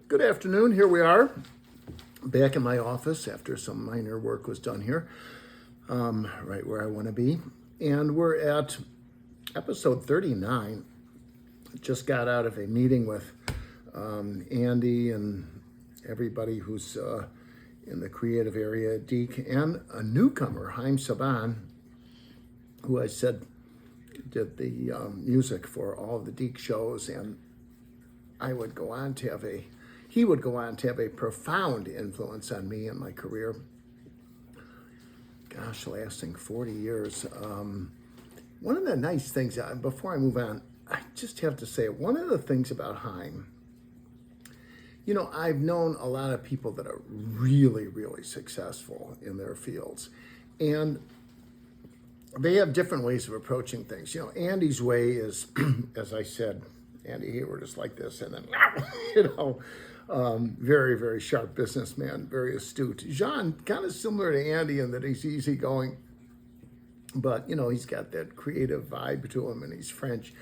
Good afternoon. Here we are, back in my office after some minor work was done here, right where I want to be. And we're at episode 39. Just got out of a meeting with Andy and everybody who's in the creative area at DIC, and a newcomer, Haim Saban, who I said did the music for all of the DIC shows, and he would go on to have a profound influence on me and my career. Gosh, lasting 40 years. One of the nice things, before I move on, I just have to say, one of the things about Haim, I've known a lot of people that are really, really successful in their fields, and they have different ways of approaching things. Andy's way is, as I said, Andy Hayward is like this, and then, very, very sharp businessman, very astute. Jean, kind of similar to Andy in that he's easygoing, but, he's got that creative vibe to him, and he's French.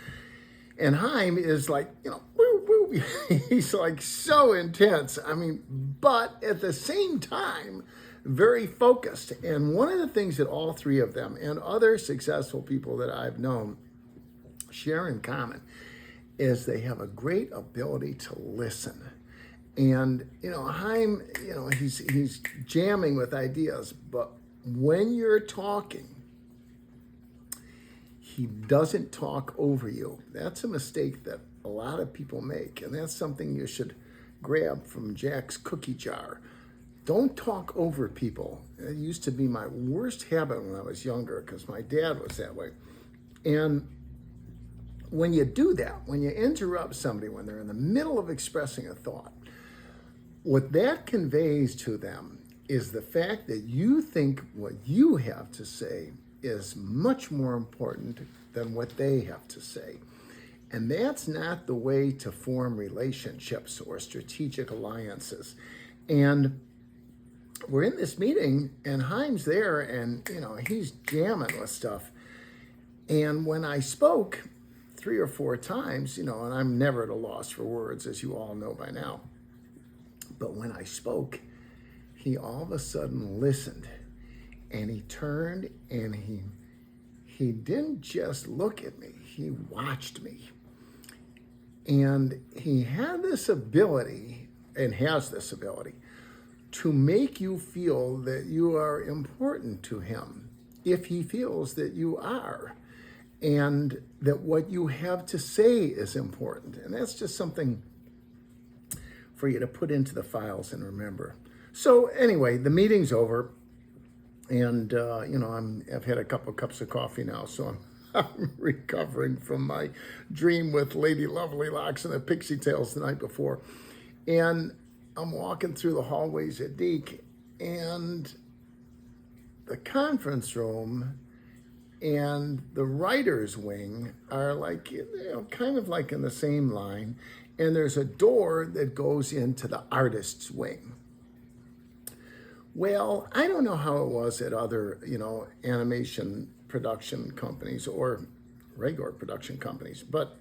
And Haim is like, woo, woo. He's like so intense. But at the same time, very focused. And one of the things that all three of them and other successful people that I've known share in common is they have a great ability to listen. And, Haim, he's jamming with ideas, but when you're talking, he doesn't talk over you. That's a mistake that a lot of people make, and that's something you should grab from Jack's cookie jar. Don't talk over people. It used to be my worst habit when I was younger because my dad was that way. And when you do that, when you interrupt somebody when they're in the middle of expressing a thought, what that conveys to them is the fact that you think what you have to say is much more important than what they have to say. And that's not the way to form relationships or strategic alliances. And we're in this meeting, and Haim's there, and, he's jamming with stuff. And when I spoke 3 or 4 times, and I'm never at a loss for words, as you all know by now. But when I spoke, he all of a sudden listened, and he turned, and he didn't just look at me, he watched me. And he had this ability, and has this ability, to make you feel that you are important to him if he feels that you are, and that what you have to say is important. And that's just something for you to put into the files and remember. So anyway, the meeting's over, and I've had a couple cups of coffee now, so I'm recovering from my dream with Lady Lovely Locks and the Pixie Tales the night before. And I'm walking through the hallways at DIC, and the conference room and the writer's wing are like, kind of like in the same line. And there's a door that goes into the artist's wing. Well, I don't know how it was at other, animation production companies or regular production companies, but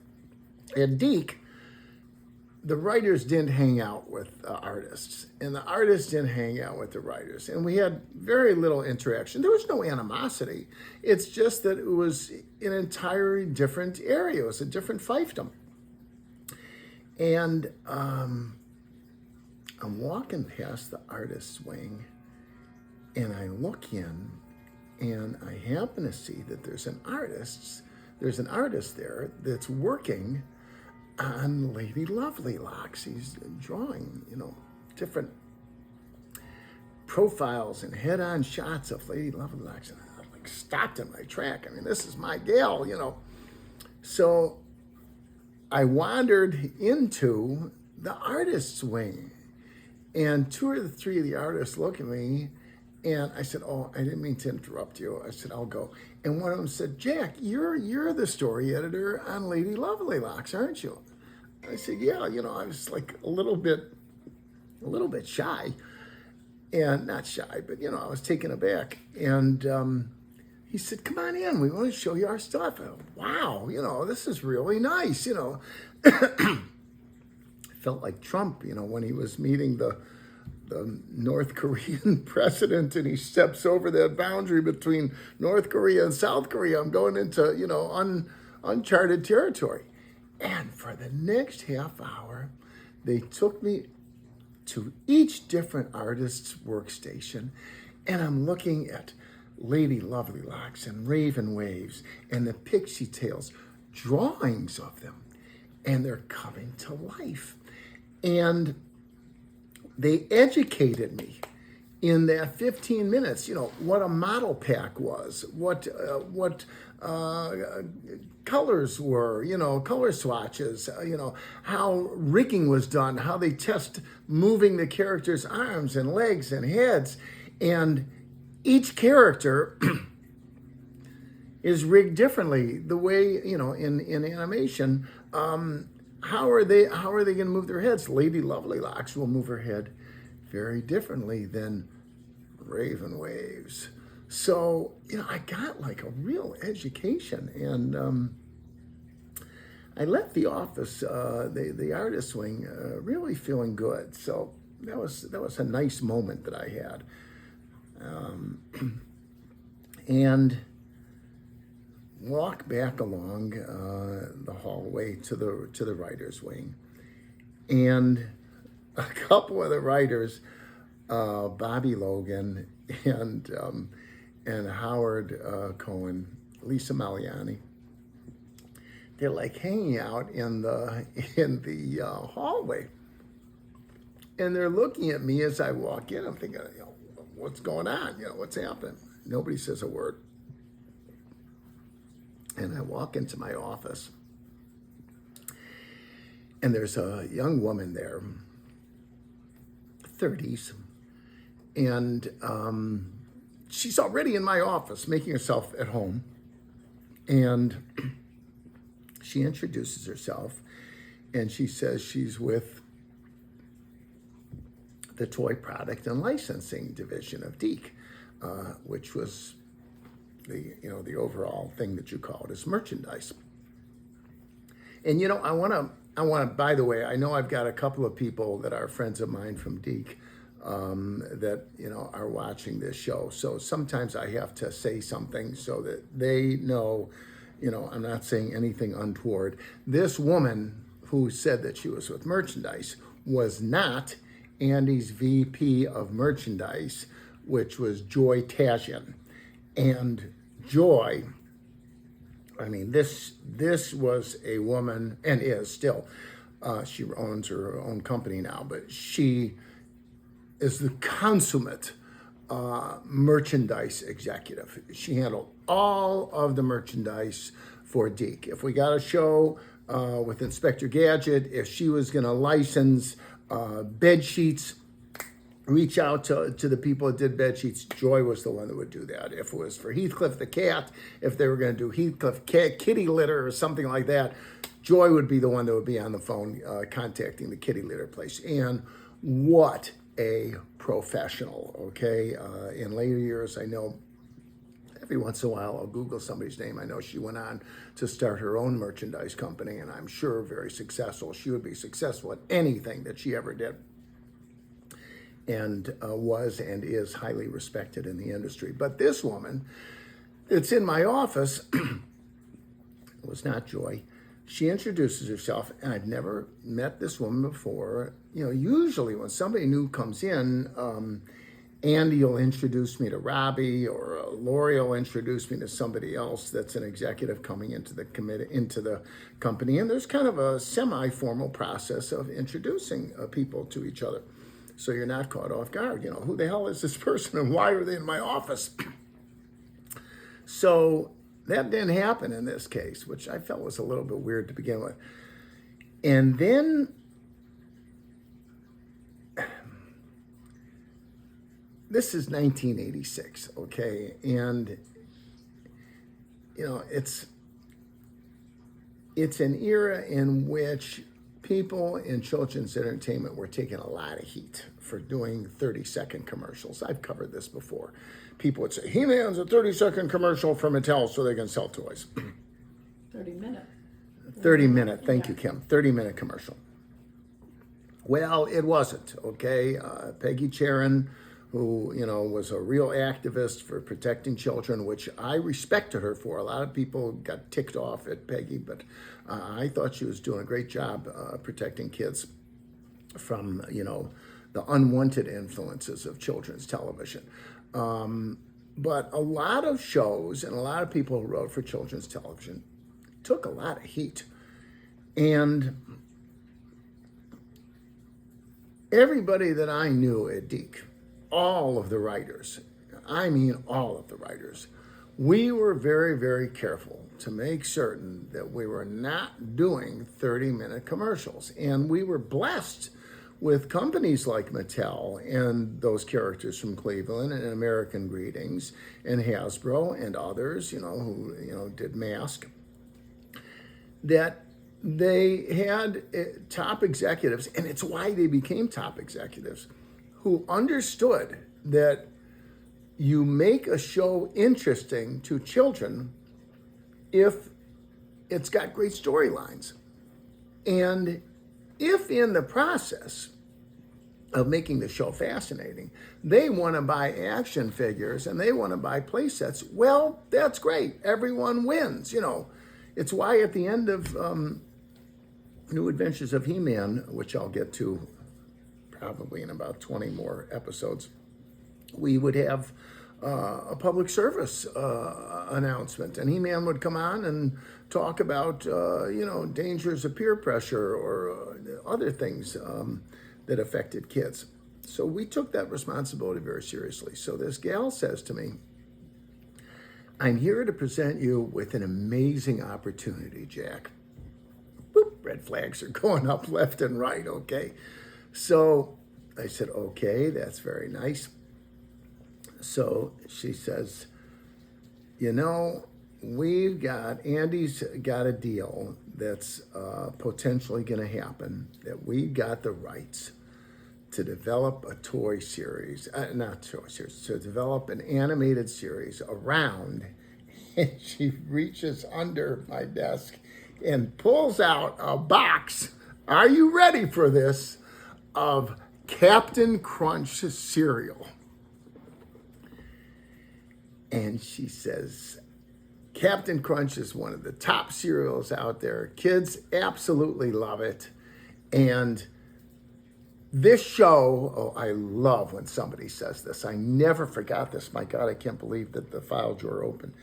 at DIC, the writers didn't hang out with artists, and the artists didn't hang out with the writers, and we had very little interaction. There was no animosity. It's just that it was an entirely different area. It was a different fiefdom. And I'm walking past the artist's wing, and I look in, and I happen to see that there's an artist there that's working on Lady Lovely Locks. He's drawing, different profiles and head-on shots of Lady Lovely Locks. And I stopped in my track. This is my gal, So I wandered into the artist's wing, and 2 or 3 of the artists look at me, and I said, "Oh, I didn't mean to interrupt you." I said, "I'll go." And one of them said, "Jack, you're the story editor on Lady Lovely Locks, aren't you?" I said, "Yeah." I was like a little bit shy, and not shy, but I was taken aback. And he said, "Come on in. We want to show you our stuff." Wow, this is really nice. felt like Trump, when he was meeting the North Korean president, and he steps over that boundary between North Korea and South Korea. I'm going into, uncharted territory. And for the next half hour, they took me to each different artist's workstation, and I'm looking at Lady Lovely Locks and Raven Waves and the Pixie Tales, drawings of them, and they're coming to life. And they educated me in that 15 minutes, what a model pack was, what colors were, color swatches, how rigging was done, how they test moving the character's arms and legs and heads. And each character is rigged differently. The way, in animation, how are they going to move their heads? Lady Lovely Locks will move her head very differently than Raven Waves. So, I got like a real education, and I left the office, the artist wing, really feeling good. So that was a nice moment that I had, and walk back along the hallway to the writers' wing, and a couple of the writers, Bobby Logan and Howard Cohen, Lisa Maliani, they're like hanging out in the hallway, and they're looking at me as I walk in. I'm thinking, what's going on? What's happening? Nobody says a word. And I walk into my office, and there's a young woman there, 30s, and she's already in my office making herself at home. And she introduces herself, and she says she's with the Toy Product and Licensing Division of DIC, which was the overall thing that you call it is merchandise. And I want to. By the way, I know I've got a couple of people that are friends of mine from DIC that are watching this show. So sometimes I have to say something so that they know, I'm not saying anything untoward. This woman who said that she was with merchandise was not Andy's VP of merchandise, which was Joy Tashian. And Joy, this was a woman, and is still, she owns her own company now, but she is the consummate merchandise executive. She handled all of the merchandise for DIC. If we got a show with Inspector Gadget, if she was going to license bed sheets, reach out to the people that did bed sheets, Joy was the one that would do that. If it was for Heathcliff the cat, if they were going to do Heathcliff kitty litter or something like that, Joy would be the one that would be on the phone contacting the kitty litter place. And what a professional, okay? In later years, I know every once in a while I'll Google somebody's name. I know she went on to start her own merchandise company, and I'm sure very successful. She would be successful at anything that she ever did, and was and is highly respected in the industry. But this woman that's in my office was not Joy. She introduces herself, and I'd never met this woman before. Usually when somebody new comes in, Andy will introduce me to Robbie, or Lori will introduce me to somebody else that's an executive coming into the company, and there's kind of a semi-formal process of introducing people to each other, so you're not caught off guard. Who the hell is this person, and why are they in my office? So that didn't happen in this case, which I felt was a little bit weird to begin with. And then this is 1986, okay? And, it's an era in which people in children's entertainment were taking a lot of heat for doing 30-second commercials. I've covered this before. People would say, He-Man's a 30-second commercial for Mattel so they can sell toys. 30-minute. 30-minute, thank you, Kim. 30-minute commercial. Well, it wasn't, okay? Peggy Charon, who, was a real activist for protecting children, which I respected her for. A lot of people got ticked off at Peggy, but I thought she was doing a great job protecting kids from, the unwanted influences of children's television. But a lot of shows and a lot of people who wrote for children's television took a lot of heat. And everybody that I knew at DIC, all of the writers, I mean all of the writers, we were very, very careful to make certain that we were not doing 30-minute commercials. And we were blessed with companies like Mattel and those characters from Cleveland and American Greetings and Hasbro and others, who, did Mask, that they had top executives, and it's why they became top executives, who understood that you make a show interesting to children if it's got great storylines. And if in the process of making the show fascinating, they want to buy action figures and they want to buy play sets, well, that's great. Everyone wins, It's why at the end of New Adventures of He-Man, which I'll get to probably in about 20 more episodes, we would have a public service announcement, and He-Man would come on and talk about, dangers of peer pressure or other things that affected kids. So we took that responsibility very seriously. So this gal says to me, "I'm here to present you with an amazing opportunity, Jack." Boop, red flags are going up left and right, okay? So I said, okay, that's very nice. So she says, Andy's got a deal that's potentially going to happen, that we got the rights to develop a toy series, to develop an animated series around, and she reaches under my desk and pulls out a box, are you ready for this, of Captain Crunch cereal. And she says, Captain Crunch is one of the top cereals out there. Kids absolutely love it. And this show, I love when somebody says this. I never forgot this. My God, I can't believe that the file drawer opened.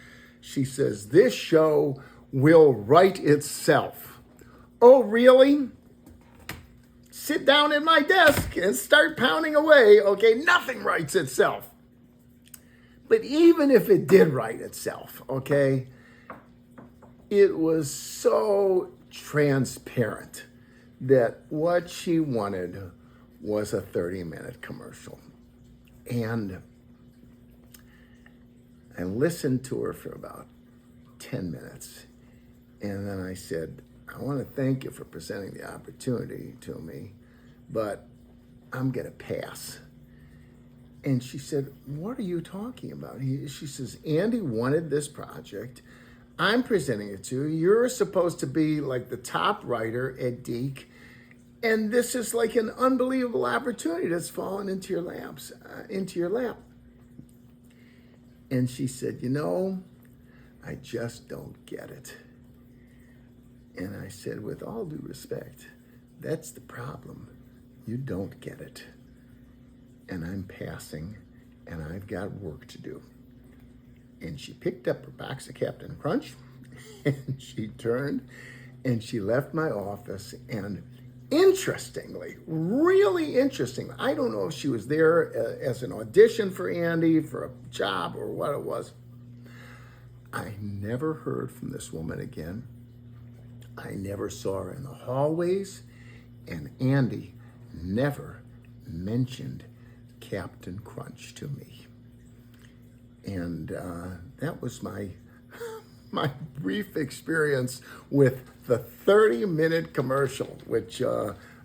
She says, this show will write itself. Oh, really? Sit down at my desk and start pounding away. Okay, nothing writes itself. But even if it did write itself, okay, it was so transparent that what she wanted was a 30-minute commercial. And I listened to her for about 10 minutes. And then I said, I want to thank you for presenting the opportunity to me, but I'm going to pass. And she said, what are you talking about? She says, Andy wanted this project. I'm presenting it to you. You're supposed to be like the top writer at DIC. And this is like an unbelievable opportunity that's fallen into your lap. And she said, I just don't get it. And I said, with all due respect, that's the problem. You don't get it. And I'm passing, and I've got work to do. And she picked up her box of Captain Crunch, and she turned, and she left my office. And interestingly, really interesting, I don't know if she was there as an audition for Andy, for a job, or what it was. I never heard from this woman again. I never saw her in the hallways, and Andy never mentioned Captain Crunch to me. And that was my brief experience with the 30-minute commercial, which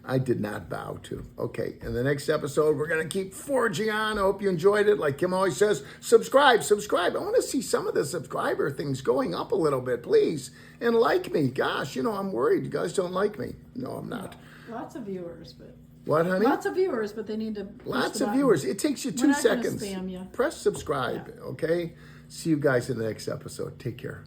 I did not bow to. Okay, in the next episode, we're going to keep forging on. I hope you enjoyed it. Like Kim always says, subscribe. I want to see some of the subscriber things going up a little bit, please. And like me. Gosh, I'm worried you guys don't like me. No, I'm not. Lots of viewers, but What, honey? Lots of viewers, but they need to push Lots the of button. viewers. It takes you We're 2 not gonna seconds. spam you. Press subscribe, okay? See you guys in the next episode. Take care.